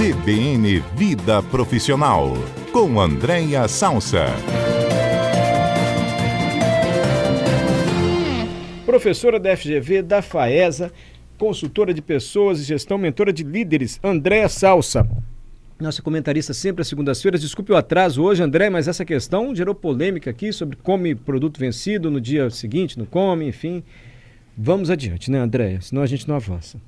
CBN Vida Profissional, com Andréia Salsa. Professora da FGV, da FAESA, consultora de pessoas e gestão, mentora de líderes, Andréia Salsa. Nossa comentarista sempre às segundas-feiras. Desculpe o atraso hoje, André, mas essa questão gerou polêmica aqui sobre come produto vencido no dia seguinte, não come, enfim. Vamos adiante, né, Andréia? Senão a gente não avança.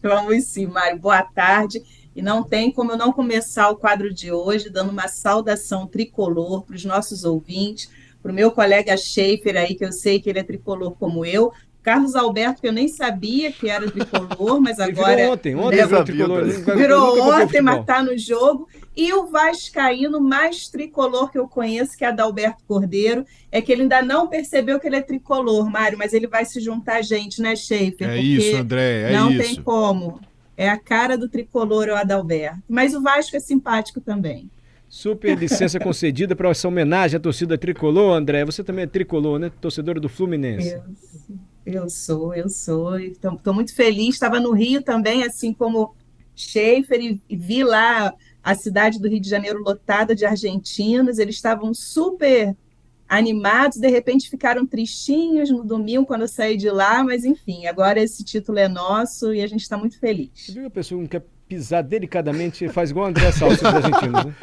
Vamos sim, Mário. Boa tarde. E não tem como eu não começar o quadro de hoje dando uma saudação tricolor para os nossos ouvintes, para o meu colega Schaefer aí, que eu sei que ele é tricolor como eu, Carlos Alberto, que eu nem sabia que era tricolor, mas agora... Virou ontem virou tricolor. Virou ontem, mas está no jogo. E o vascaíno mais tricolor que eu conheço, que é Adalberto Cordeiro, é que ele ainda não percebeu que ele é tricolor, Mário, mas ele vai se juntar a gente, né, Schaefer? É isso, André, não isso. Não tem como. É a cara do tricolor, o Adalberto. Mas o Vasco é simpático também. Super licença concedida para essa homenagem à torcida tricolor, André. Você também é tricolor, né? Torcedora do Fluminense. Eu sou. Estou muito feliz. Estava no Rio também, assim como Schaefer, e vi lá a cidade do Rio de Janeiro lotada de argentinos. Eles estavam super animados, de repente ficaram tristinhos no domingo quando eu saí de lá, mas enfim, agora esse título é nosso e a gente está muito feliz. Você viu que a pessoa não quer pisar delicadamente, faz igual o André Salsa dos argentinos, né?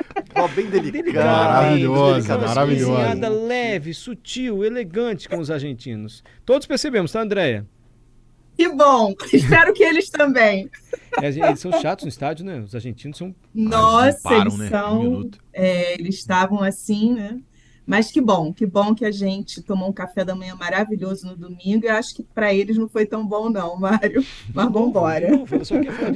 Bem delicada, maravilhosa. Leve, sutil, elegante com os argentinos. Todos percebemos, tá, Andréia? Que bom, espero que eles também. Eles são chatos no estádio, né? Os argentinos são... Nossa, param, eles né? são... eles estavam assim, né? Mas que bom que a gente tomou um café da manhã maravilhoso no domingo. Eu acho que para eles não foi tão bom não, Mário. Mas vamos embora.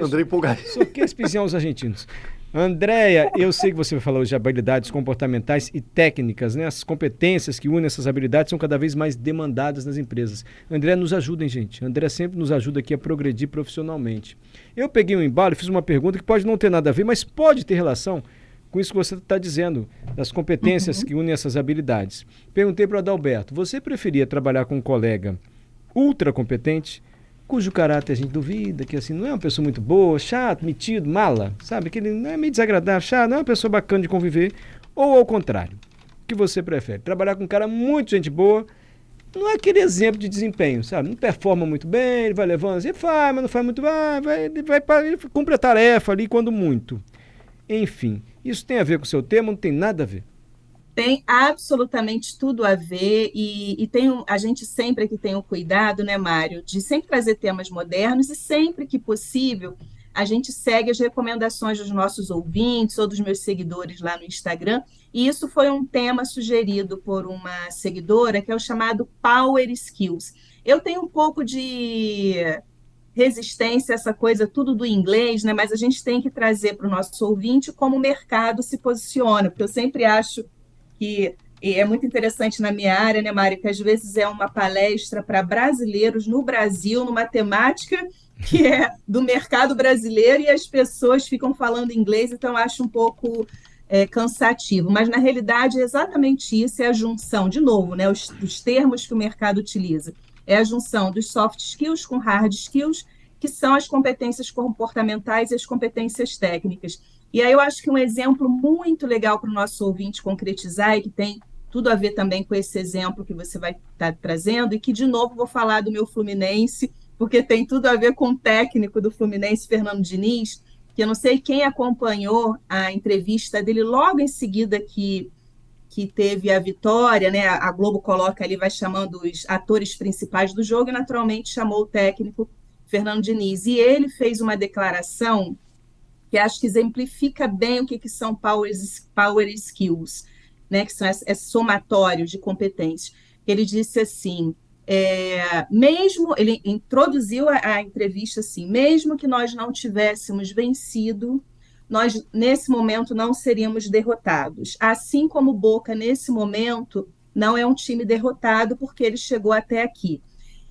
André empolgado. Só quer espiziar os argentinos. Andréia, eu sei que você vai falar hoje de habilidades comportamentais e técnicas, né? As competências que unem essas habilidades são cada vez mais demandadas nas empresas. André, nos ajudem, gente. André sempre nos ajuda aqui a progredir profissionalmente. Eu peguei um embalo e fiz uma pergunta que pode não ter nada a ver, mas pode ter relação com isso que você está dizendo, das competências que unem essas habilidades. Perguntei para o Adalberto, você preferia trabalhar com um colega ultra competente, cujo caráter a gente duvida, que assim, não é uma pessoa muito boa, chato, metido, mala, sabe? Que ele não é meio desagradável, chato, não é uma pessoa bacana de conviver, ou ao contrário, o que você prefere? Trabalhar com um cara muito gente boa, não é aquele exemplo de desempenho, sabe? Não performa muito bem, ele vai levando assim, faz, mas não faz muito bem, ele cumpre a tarefa ali quando muito. Enfim, isso tem a ver com o seu tema? Não tem nada a ver? Tem absolutamente tudo a ver e a gente sempre que tem o cuidado, né, Mário, de sempre trazer temas modernos e sempre que possível a gente segue as recomendações dos nossos ouvintes ou dos meus seguidores lá no Instagram. E isso foi um tema sugerido por uma seguidora que é o chamado Power Skills. Eu tenho um pouco de resistência a essa coisa tudo do inglês, né? Mas a gente tem que trazer para o nosso ouvinte como o mercado se posiciona, porque eu sempre acho que, e é muito interessante na minha área, né, Mário, que às vezes é uma palestra para brasileiros no Brasil, numa temática que é do mercado brasileiro e as pessoas ficam falando inglês, então eu acho um pouco cansativo, mas na realidade é exatamente isso, é a junção, de novo, né, os termos que o mercado utiliza. É a junção dos soft skills com hard skills, que são as competências comportamentais e as competências técnicas. E aí eu acho que um exemplo muito legal para o nosso ouvinte concretizar, e que tem tudo a ver também com esse exemplo que você vai estar trazendo, e que, de novo, vou falar do meu Fluminense, porque tem tudo a ver com o técnico do Fluminense, Fernando Diniz, que eu não sei quem acompanhou a entrevista dele logo em seguida que teve a vitória, né? A Globo coloca ali, vai chamando os atores principais do jogo e naturalmente chamou o técnico Fernando Diniz. E ele fez uma declaração que acho que exemplifica bem o que são power skills, né? Que são esse somatório de competências. Ele disse assim, ele introduziu a entrevista assim, mesmo que nós não tivéssemos vencido, nós, nesse momento, não seríamos derrotados. Assim como o Boca, nesse momento, não é um time derrotado porque ele chegou até aqui.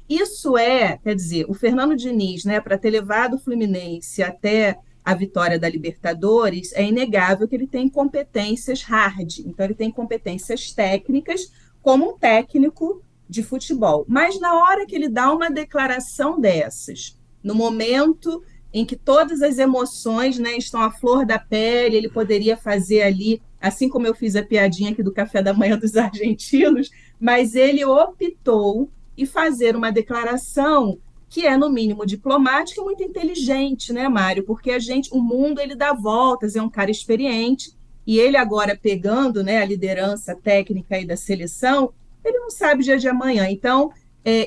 Isso quer dizer, o Fernando Diniz, né, para ter levado o Fluminense até a vitória da Libertadores, é inegável que ele tem competências hard. Então, ele tem competências técnicas como um técnico de futebol. Mas, na hora que ele dá uma declaração dessas, no momento em que todas as emoções, né, estão à flor da pele, ele poderia fazer ali, assim como eu fiz a piadinha aqui do café da manhã dos argentinos, mas ele optou em fazer uma declaração que é, no mínimo, diplomática e muito inteligente, né, Mário? Porque o mundo, ele dá voltas, é um cara experiente, e ele agora pegando, né, a liderança técnica aí da seleção, ele não sabe o dia de amanhã. Então,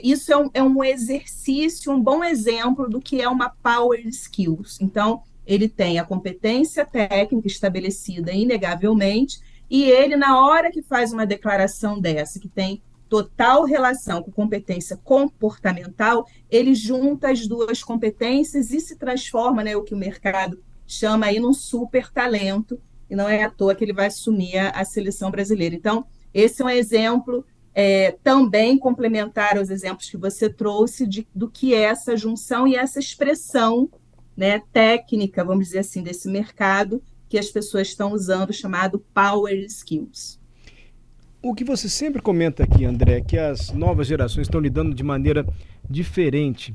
isso é um exercício, um bom exemplo do que é uma power skills. Então, ele tem a competência técnica estabelecida inegavelmente, e ele, na hora que faz uma declaração dessa, que tem total relação com competência comportamental, ele junta as duas competências e se transforma, né, o que o mercado chama aí num super talento, e não é à toa que ele vai assumir a seleção brasileira. Então, esse é um exemplo também complementar aos exemplos que você trouxe do que é essa junção e essa expressão, né, técnica, vamos dizer assim, desse mercado que as pessoas estão usando, chamado Power Skills. O que você sempre comenta aqui, André, é que as novas gerações estão lidando de maneira diferente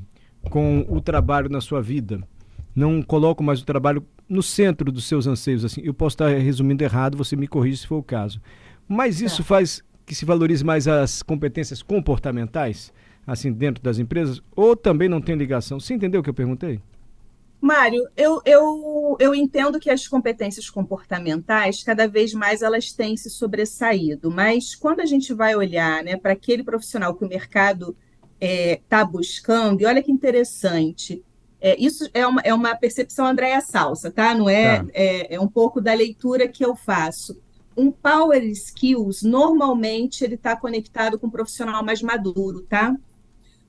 com o trabalho na sua vida. Não colocam mais o trabalho no centro dos seus anseios. Assim. Eu posso estar resumindo errado, você me corrige se for o caso. Mas isso faz que se valorize mais as competências comportamentais, assim, dentro das empresas, ou também não tem ligação? Você entendeu o que eu perguntei? Mário, eu entendo que as competências comportamentais, cada vez mais elas têm se sobressaído, mas quando a gente vai olhar, né, para aquele profissional que o mercado está buscando, e olha que interessante, isso é uma percepção Andréa Salsa, tá? Não é, é um pouco da leitura que eu faço. Um Power Skills, normalmente, ele está conectado com um profissional mais maduro, tá?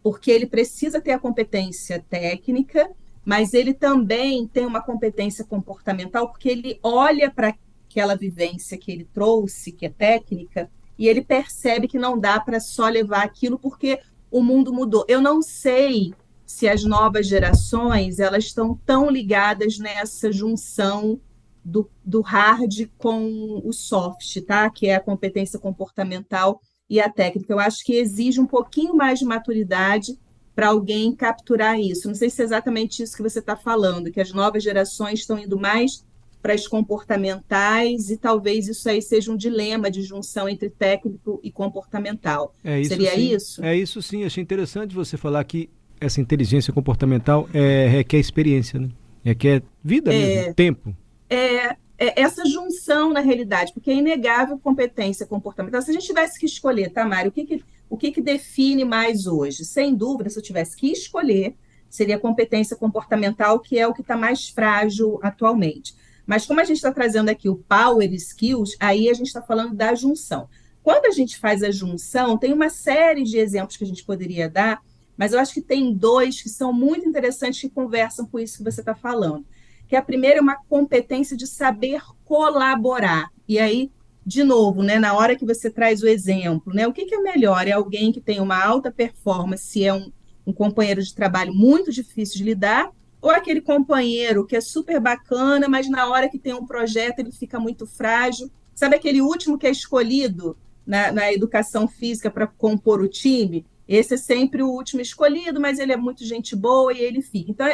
Porque ele precisa ter a competência técnica, mas ele também tem uma competência comportamental, porque ele olha para aquela vivência que ele trouxe, que é técnica, e ele percebe que não dá para só levar aquilo, porque o mundo mudou. Eu não sei se as novas gerações elas estão tão ligadas nessa junção do hard com o soft, tá? Que é a competência comportamental e a técnica. Eu acho que exige um pouquinho mais de maturidade para alguém capturar isso. Não sei se é exatamente isso que você está falando, que as novas gerações estão indo mais para as comportamentais e talvez isso aí seja um dilema de junção entre técnico e comportamental. Seria sim. isso? É isso sim. Achei interessante você falar que essa inteligência comportamental requer experiência, né? Requer vida mesmo, tempo. Essa junção na realidade, porque é inegável competência comportamental. Se a gente tivesse que escolher, tá, Mário, o que define mais hoje? Sem dúvida, se eu tivesse que escolher, seria a competência comportamental, que é o que está mais frágil atualmente. Mas como a gente está trazendo aqui o Power Skills, aí a gente está falando da junção. Quando a gente faz a junção, tem uma série de exemplos que a gente poderia dar, mas eu acho que tem dois que são muito interessantes que conversam com isso que você está falando. Que a primeira é uma competência de saber colaborar. E aí, de novo, né, na hora que você traz o exemplo, né, o que é melhor? É alguém que tem uma alta performance, é um companheiro de trabalho muito difícil de lidar, ou aquele companheiro que é super bacana, mas na hora que tem um projeto ele fica muito frágil. Sabe aquele último que é escolhido na educação física para compor o time? Esse é sempre o último escolhido, mas ele é muito gente boa e ele fica. Então,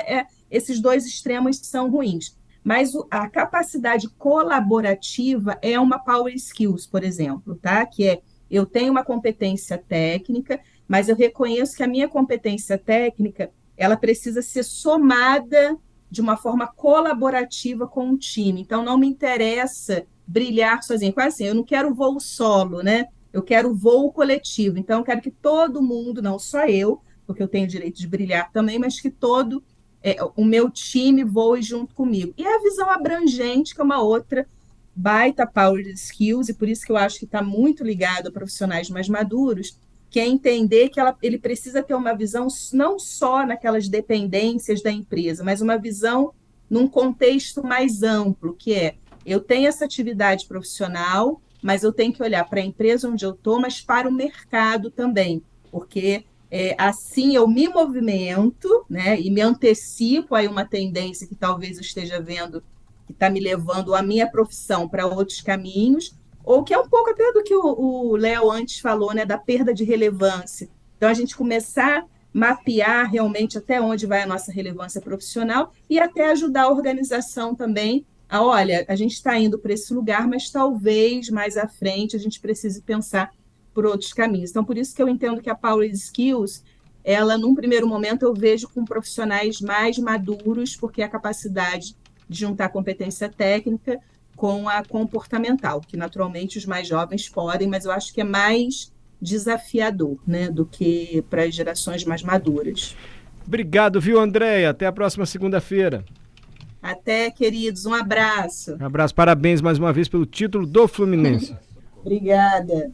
esses dois extremos são ruins. Mas a capacidade colaborativa é uma power skills, por exemplo, tá? Que é, eu tenho uma competência técnica, mas eu reconheço que a minha competência técnica, ela precisa ser somada de uma forma colaborativa com o time. Então, não me interessa brilhar sozinho. Quase assim, eu não quero voo solo, né? Eu quero voo coletivo. Então, eu quero que todo mundo, não só eu, porque eu tenho o direito de brilhar também, mas que todo o meu time voe junto comigo. E a visão abrangente, que é uma outra baita power skills, e por isso que eu acho que está muito ligado a profissionais mais maduros, que é entender que ele precisa ter uma visão não só naquelas dependências da empresa, mas uma visão num contexto mais amplo, que é, eu tenho essa atividade profissional, mas eu tenho que olhar para a empresa onde eu estou, mas para o mercado também, porque assim eu me movimento, né, e me antecipo a uma tendência que talvez eu esteja vendo que está me levando a minha profissão para outros caminhos, ou que é um pouco até do que o Léo antes falou, né, da perda de relevância. Então, a gente começar mapear realmente até onde vai a nossa relevância profissional e até ajudar a organização também a, olha, a gente está indo para esse lugar, mas talvez mais à frente a gente precise pensar por outros caminhos. Então, por isso que eu entendo que a Power Skills, ela, num primeiro momento, eu vejo com profissionais mais maduros, porque é a capacidade de juntar a competência técnica com a comportamental, que naturalmente os mais jovens podem, mas eu acho que é mais desafiador, né, do que para as gerações mais maduras. Obrigado, viu, Andréia? Até a próxima segunda-feira. Até, queridos, um abraço. Um abraço, parabéns mais uma vez pelo título do Fluminense. Obrigada.